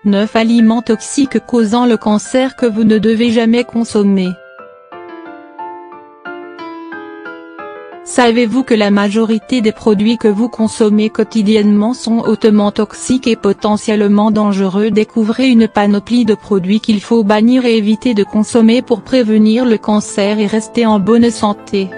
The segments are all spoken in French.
9 aliments toxiques causant le cancer que vous ne devez jamais consommer. Savez-vous que la majorité des produits que vous consommez quotidiennement sont hautement toxiques et potentiellement dangereux? Découvrez une panoplie de produits qu'il faut bannir et éviter de consommer pour prévenir le cancer et rester en bonne santé.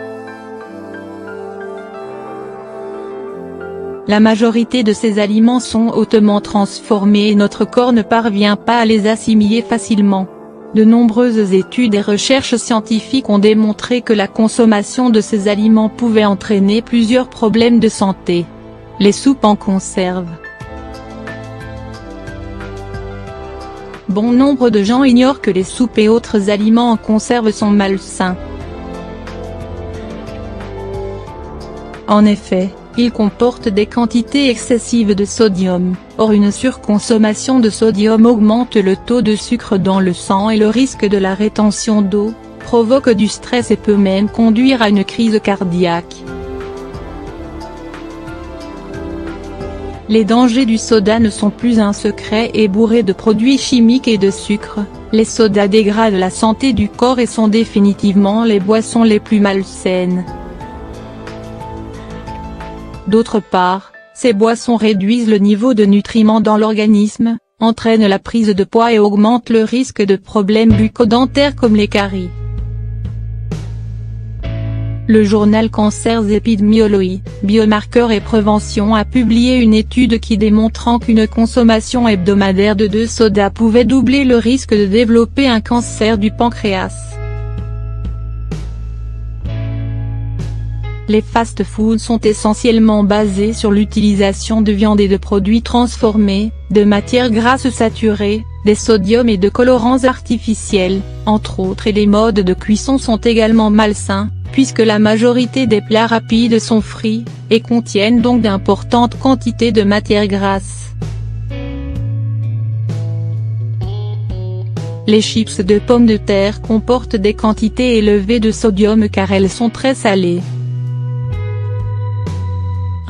La majorité de ces aliments sont hautement transformés et notre corps ne parvient pas à les assimiler facilement. De nombreuses études et recherches scientifiques ont démontré que la consommation de ces aliments pouvait entraîner plusieurs problèmes de santé. Les soupes en conserve. Bon nombre de gens ignorent que les soupes et autres aliments en conserve sont malsains. En effet, ils comportent des quantités excessives de sodium. Or une surconsommation de sodium augmente le taux de sucre dans le sang et le risque de la rétention d'eau, provoque du stress et peut même conduire à une crise cardiaque. Les dangers du soda ne sont plus un secret et bourrés de produits chimiques et de sucre, les sodas dégradent la santé du corps et sont définitivement les boissons les plus malsaines. D'autre part, ces boissons réduisent le niveau de nutriments dans l'organisme, entraînent la prise de poids et augmentent le risque de problèmes bucco-dentaires comme les caries. Le journal Cancers Epidemiology, Biomarqueurs et Prévention a publié une étude qui démontrant qu'une consommation hebdomadaire de 2 sodas pouvait doubler le risque de développer un cancer du pancréas. Les fast-foods sont essentiellement basés sur l'utilisation de viande et de produits transformés, de matières grasses saturées, des sodiums et de colorants artificiels, entre autres, et les modes de cuisson sont également malsains, puisque la majorité des plats rapides sont frits, et contiennent donc d'importantes quantités de matières grasses. Les chips de pommes de terre comportent des quantités élevées de sodium car elles sont très salées.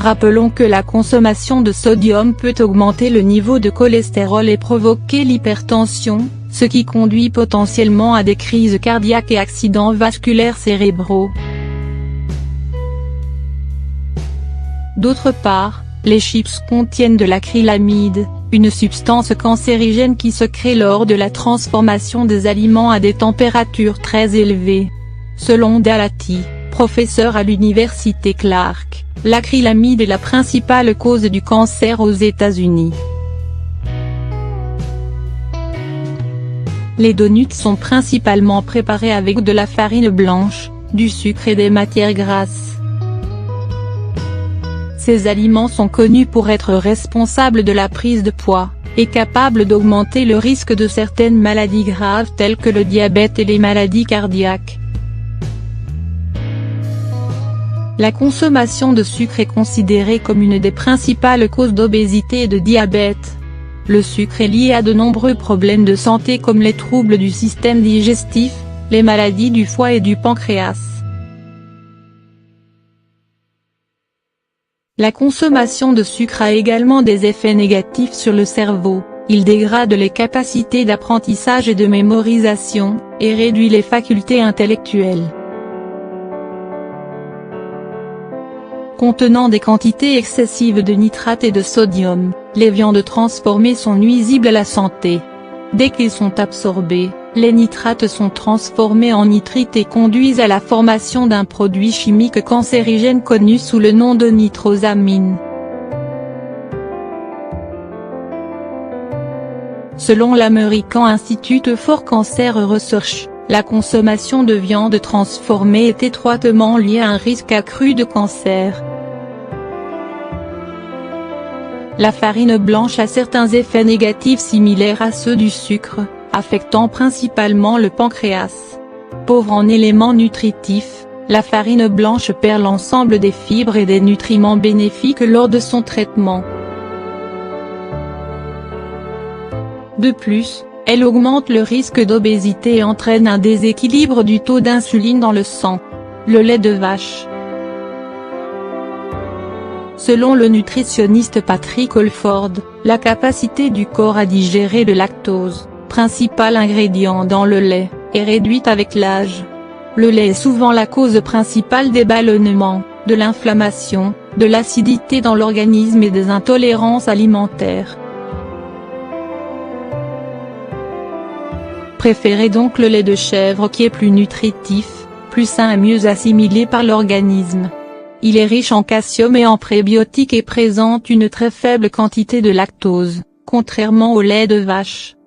Rappelons que la consommation de sodium peut augmenter le niveau de cholestérol et provoquer l'hypertension, ce qui conduit potentiellement à des crises cardiaques et accidents vasculaires cérébraux. D'autre part, les chips contiennent de l'acrylamide, une substance cancérigène qui se crée lors de la transformation des aliments à des températures très élevées. Selon Dalati, professeur à l'université Clark, l'acrylamide est la principale cause du cancer aux États-Unis. Les donuts sont principalement préparés avec de la farine blanche, du sucre et des matières grasses. Ces aliments sont connus pour être responsables de la prise de poids, et capables d'augmenter le risque de certaines maladies graves telles que le diabète et les maladies cardiaques. La consommation de sucre est considérée comme une des principales causes d'obésité et de diabète. Le sucre est lié à de nombreux problèmes de santé comme les troubles du système digestif, les maladies du foie et du pancréas. La consommation de sucre a également des effets négatifs sur le cerveau, il dégrade les capacités d'apprentissage et de mémorisation, et réduit les facultés intellectuelles. Contenant des quantités excessives de nitrate et de sodium, les viandes transformées sont nuisibles à la santé. Dès qu'ils sont absorbés, les nitrates sont transformés en nitrites et conduisent à la formation d'un produit chimique cancérigène connu sous le nom de nitrosamine. Selon l'American Institute for Cancer Research, la consommation de viande transformée est étroitement liée à un risque accru de cancer. La farine blanche a certains effets négatifs similaires à ceux du sucre, affectant principalement le pancréas. Pauvre en éléments nutritifs, la farine blanche perd l'ensemble des fibres et des nutriments bénéfiques lors de son traitement. De plus, elle augmente le risque d'obésité et entraîne un déséquilibre du taux d'insuline dans le sang. Le lait de vache. Selon le nutritionniste Patrick Holford, La capacité du corps à digérer le lactose, principal ingrédient dans le lait, est réduite avec l'âge. Le lait est souvent la cause principale des ballonnements, de l'inflammation, de l'acidité dans l'organisme et des intolérances alimentaires. Préférez donc le lait de chèvre qui est plus nutritif, plus sain et mieux assimilé par l'organisme. Il est riche en calcium et en prébiotiques et présente une très faible quantité de lactose, contrairement au lait de vache.